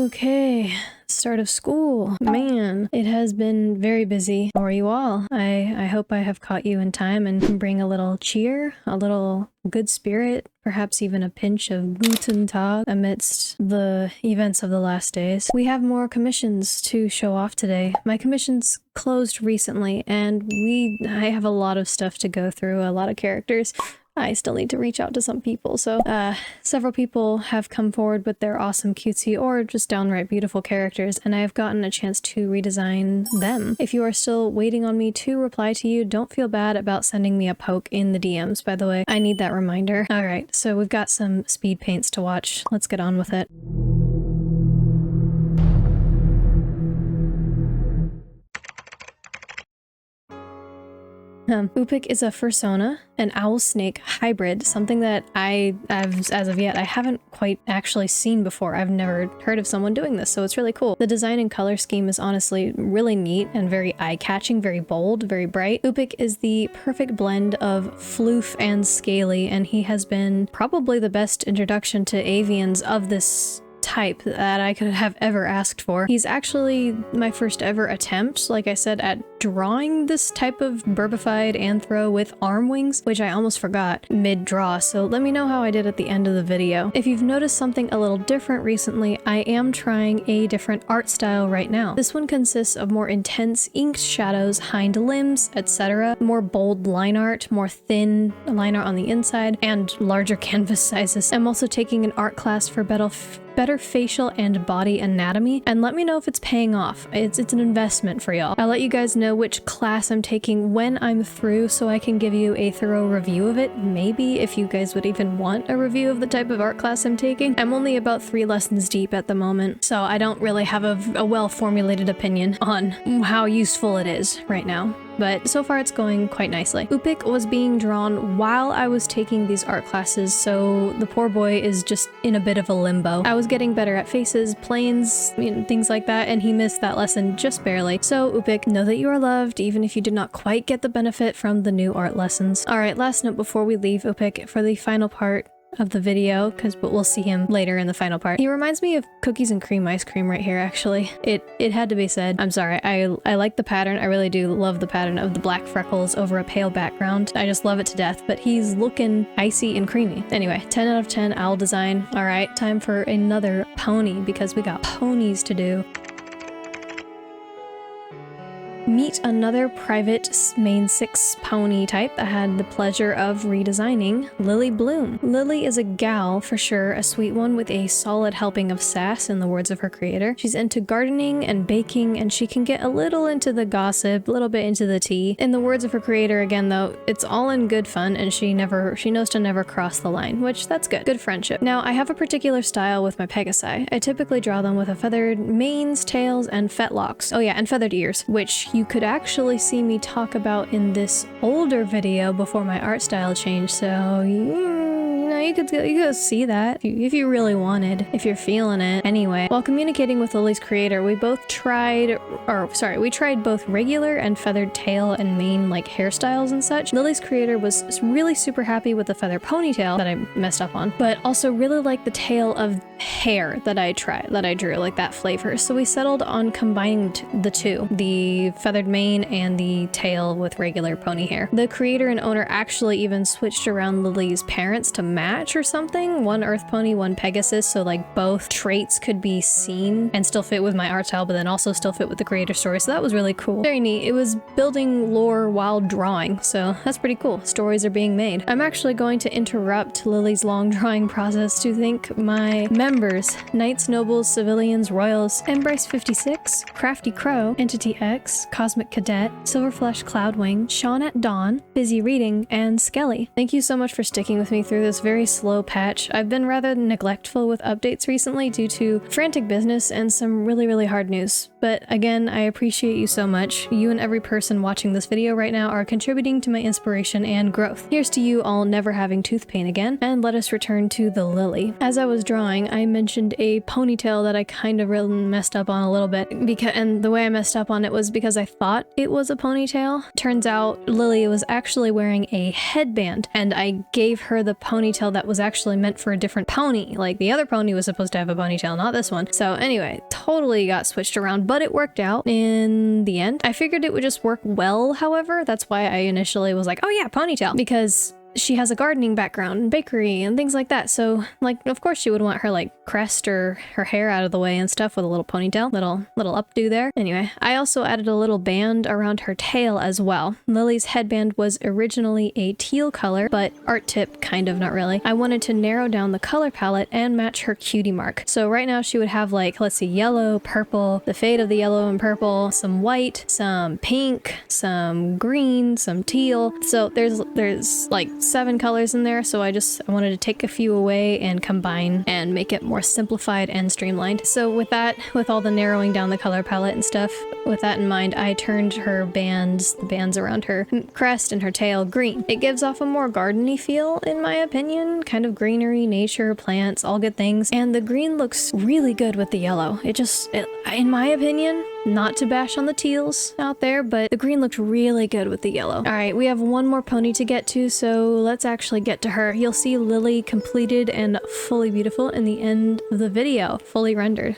Okay, start of school. Man, it has been very busy. How are you all? I hope I have caught you in time and can bring a little cheer, a little good spirit, perhaps even a pinch of Guten Tag amidst the events of the last days. We have more commissions to show off today. My commissions closed recently and I have a lot of stuff to go through, a lot of characters. I still need to reach out to some people, so several people have come forward with their awesome cutesy or just downright beautiful characters, and I have gotten a chance to redesign them. If you are still waiting on me to reply to you, don't feel bad about sending me a poke in the DMs, by the way. I need that reminder. Alright, so we've got some speed paints to watch. Let's get on with it. Uppik is a fursona, an owl-snake hybrid, something that as of yet, I haven't quite actually seen before. I've never heard of someone doing this, so it's really cool. The design and color scheme is honestly really neat and very eye-catching, very bold, very bright. Uppik is the perfect blend of floof and scaly, and he has been probably the best introduction to avians of this type that I could have ever asked for. He's actually my first ever attempt, like I said, at drawing this type of burbified anthro with arm wings, which I almost forgot mid-draw, so let me know how I did at the end of the video. If you've noticed something a little different recently, I am trying a different art style right now. This one consists of more intense inked shadows, hind limbs, etc., more bold line art, more thin line art on the inside, and larger canvas sizes. I'm also taking an art class for better facial and body anatomy, and let me know if it's paying off. It's an investment for y'all. I'll let you guys know which class I'm taking when I'm through so I can give you a thorough review of it, maybe if you guys would even want a review of the type of art class I'm taking. I'm only about 3 lessons deep at the moment, so I don't really have a well-formulated opinion on how useful it is right now. But so far it's going quite nicely. Uppik was being drawn while I was taking these art classes, so the poor boy is just in a bit of a limbo. I was getting better at faces, planes, things like that, and he missed that lesson just barely. So Uppik, know that you are loved, even if you did not quite get the benefit from the new art lessons. Alright, last note before we leave Uppik for the final part of the video, but we'll see him later in the final part. He reminds me of cookies and cream ice cream right here, actually. It had to be said. I'm sorry, I like the pattern. I really do love the pattern of the black freckles over a pale background. I just love it to death, but he's looking icy and creamy. Anyway, 10 out of 10 owl design. Alright, time for another pony because we got ponies to do. Meet another private main 6 pony type I had the pleasure of redesigning, Lily Bloom. Lily is a gal for sure, a sweet one with a solid helping of sass in the words of her creator. She's into gardening and baking, and she can get a little into the gossip, a little bit into the tea. In the words of her creator again though, it's all in good fun and she knows to never cross the line, which that's good. Good friendship. Now I have a particular style with my Pegasi. I typically draw them with a feathered manes, tails, and fetlocks. Oh yeah, and feathered ears, which you could actually see me talk about in this older video before my art style changed, so you could go see that if you really wanted, if you're feeling it. Anyway, while communicating with Lily's creator, we tried both regular and feathered tail and mane like hairstyles and such. Lily's creator was really super happy with the feather ponytail that I messed up on, but also really liked the tail of hair that I drew, like that flavor. So we settled on combining the two, the feathered mane and the tail with regular pony hair. The creator and owner actually even switched around Lily's parents to match or something. One earth pony, one Pegasus, so like both traits could be seen and still fit with my art style, but then also still fit with the creator story. So that was really cool. Very neat. It was building lore while drawing, so that's pretty cool. Stories are being made. I'm actually going to interrupt Lily's long drawing process to thank my members, Knights, Nobles, Civilians, Royals, Embrace 56, Crafty Crow, Entity X, Cosmic Cadet, Silverflesh Cloudwing, Sean at Dawn, Busy Reading, and Skelly. Thank you so much for sticking with me through this very slow patch. I've been rather neglectful with updates recently due to frantic business and some really hard news. But again, I appreciate you so much. You and every person watching this video right now are contributing to my inspiration and growth. Here's to you all never having tooth pain again, and let us return to the Lily. As I was drawing, I mentioned a ponytail that I kind of really messed up on a little bit, and the way I messed up on it was because I thought it was a ponytail. Turns out Lily was actually wearing a headband, and I gave her the ponytail that was actually meant for a different pony. Like, the other pony was supposed to have a ponytail, not this one. So anyway, totally got switched around, but it worked out in the end. I figured it would just work well, however. That's why I initially was like, oh yeah, ponytail, because she has a gardening background and bakery and things like that. So, like, of course she would want her, like, crest or her hair out of the way and stuff with a little ponytail, little updo there. Anyway, I also added a little band around her tail as well. Lily's headband was originally a teal color, but art tip, kind of, not really. I wanted to narrow down the color palette and match her cutie mark. So right now she would have, like, let's see, yellow, purple, the fade of the yellow and purple, some white, some pink, some green, some teal. So there's like 7 colors in there, so I wanted to take a few away and combine and make it more simplified and streamlined. So with all the narrowing down the color palette and stuff, with that in mind, I turned the bands around her crest and her tail green. It gives off a more garden-y feel, in my opinion, kind of greenery, nature, plants, all good things, and the green looks really good with the yellow. In my opinion, not to bash on the teals out there, but the green looked really good with the yellow. All right, we have one more pony to get to, so let's actually get to her. You'll see Lily completed and fully beautiful in the end of the video, fully rendered.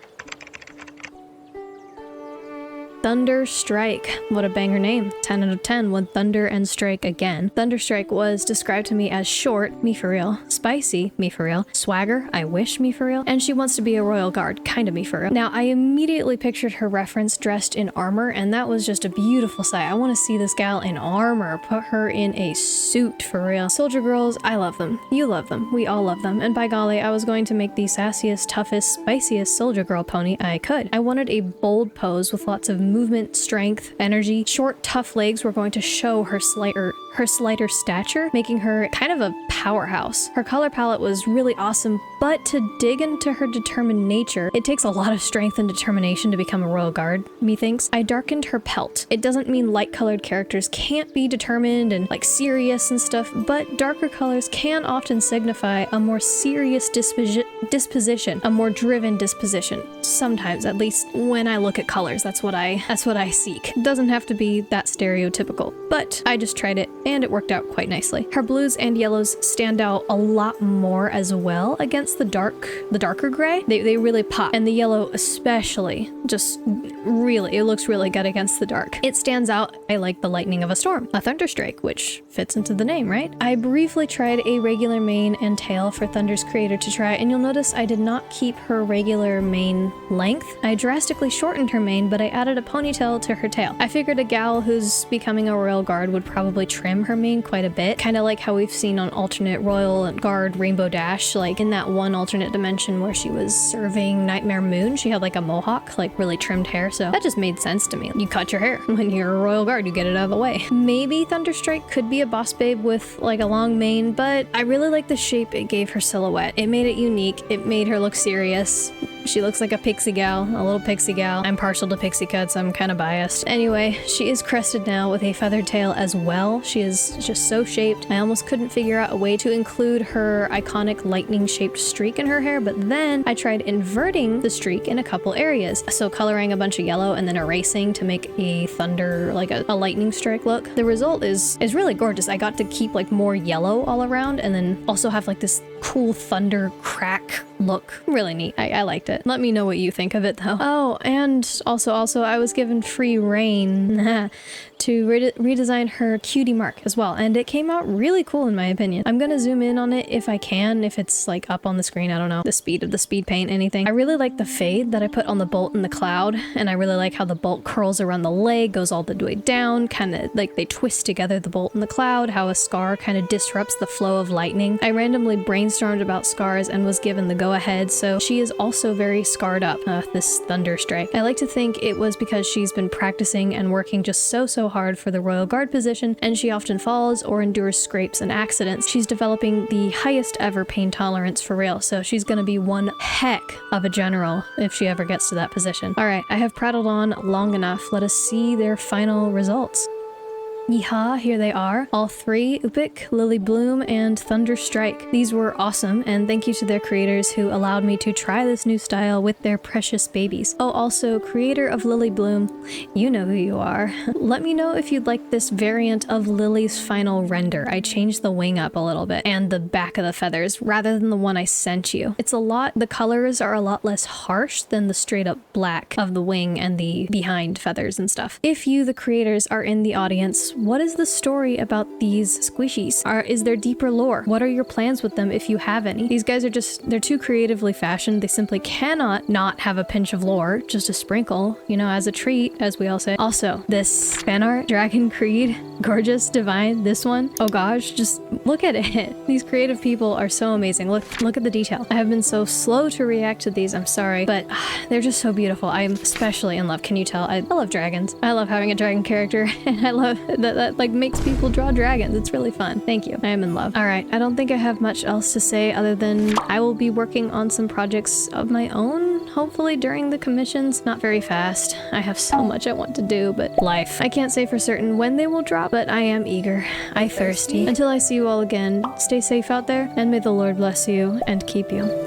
Thunder Strike. What a banger name. 10 out of 10 with Thunder and Strike again. Thunder Strike was described to me as short, me for real, spicy, me for real, swagger, I wish, me for real, and she wants to be a royal guard, kinda me for real. Now, I immediately pictured her reference dressed in armor, and that was just a beautiful sight. I want to see this gal in armor, put her in a suit for real. Soldier girls, I love them. You love them. We all love them. And by golly, I was going to make the sassiest, toughest, spiciest soldier girl pony I could. I wanted a bold pose with lots of movement, strength, energy. Short, tough legs were going to show her slighter stature, making her kind of a powerhouse. Her color palette was really awesome, but to dig into her determined nature, it takes a lot of strength and determination to become a royal guard, methinks. I darkened her pelt. It doesn't mean light-colored characters can't be determined and, like, serious and stuff, but darker colors can often signify a more serious disposition, a more driven disposition. Sometimes, at least when I look at colors, that's what I seek. It doesn't have to be that stereotypical, but I just tried it and it worked out quite nicely. Her blues and yellows stand out a lot more as well against the darker gray. They really pop, and the yellow especially, just really, it looks really good against the dark. It stands out. I like the lightning of a storm, a thunderstrike, which fits into the name, right? I briefly tried a regular mane and tail for Thunder's creator to try, and you'll notice I did not keep her regular mane length. I drastically shortened her mane, but I added a ponytail to her tail. I figured a gal who's becoming a royal guard would probably trim her mane quite a bit, kind of like how we've seen on alternate royal guard Rainbow Dash, like in that one alternate dimension where she was serving Nightmare Moon. She had like a mohawk, like really trimmed hair, so that just made sense to me. You cut your hair when you're a royal guard, you get it out of the way. Maybe Thunderstrike could be a boss babe with like a long mane, but I really like the shape it gave her silhouette. It made it unique. It made her look serious. She looks like a pixie gal, a little pixie gal. I'm partial to pixie cuts, I'm kind of biased. Anyway, she is crested now with a feathered tail as well. She is just so shaped. I almost couldn't figure out a way to include her iconic lightning-shaped streak in her hair, but then I tried inverting the streak in a couple areas. So coloring a bunch of yellow and then erasing to make a thunder, like a lightning strike look. The result is really gorgeous. I got to keep like more yellow all around and then also have like this cool thunder crack look. Really neat. I liked it. Let me know what you think of it though. Oh, and also I was given free reign to redesign her cutie mark as well, and it came out really cool in my opinion. I'm gonna zoom in on it if I can, if it's like up on the screen, I don't know, the speed of the speed paint, anything. I really like the fade that I put on the bolt in the cloud, and I really like how the bolt curls around the leg, goes all the way down, kind of like they twist together the bolt and the cloud, how a scar kind of disrupts the flow of lightning. I randomly brainstormed about scars and was given the go-ahead, so she is also very scarred up, this Thunderstrike. I like to think it was because she's been practicing and working just so hard for the royal guard position, and she often falls or endures scrapes and accidents. She's developing the highest ever pain tolerance for real, so she's gonna be one heck of a general if she ever gets to that position. Alright, I have prattled on long enough. Let us see their final results. Yeehaw, here they are. All three, Uppik, Lily Bloom, and Thunder Strike. These were awesome, and thank you to their creators who allowed me to try this new style with their precious babies. Oh, also, creator of Lily Bloom, you know who you are. Let me know if you'd like this variant of Lily's final render. I changed the wing up a little bit and the back of the feathers rather than the one I sent you. The colors are a lot less harsh than the straight up black of the wing and the behind feathers and stuff. If you, the creators, are in the audience, what is the story about these squishies? Is there deeper lore? What are your plans with them if you have any? These guys are they're too creatively fashioned. They simply cannot not have a pinch of lore, just a sprinkle, you know, as a treat, as we all say. Also, this fan art, Dragon Creed, gorgeous, divine, this one, oh gosh, just look at it. These creative people are so amazing. Look at the detail. I have been so slow to react to these, I'm sorry, but they're just so beautiful. I'm especially in love, can you tell? I love dragons. I love having a dragon character, and I love that like makes people draw dragons. It's really fun. Thank you. I am in love. All right, I don't think I have much else to say other than I will be working on some projects of my own, hopefully during the commissions. Not very fast. I have so much I want to do, but life. I can't say for certain when they will drop, but I am eager. I thirsty. Until I see you all again, stay safe out there, and may the Lord bless you and keep you.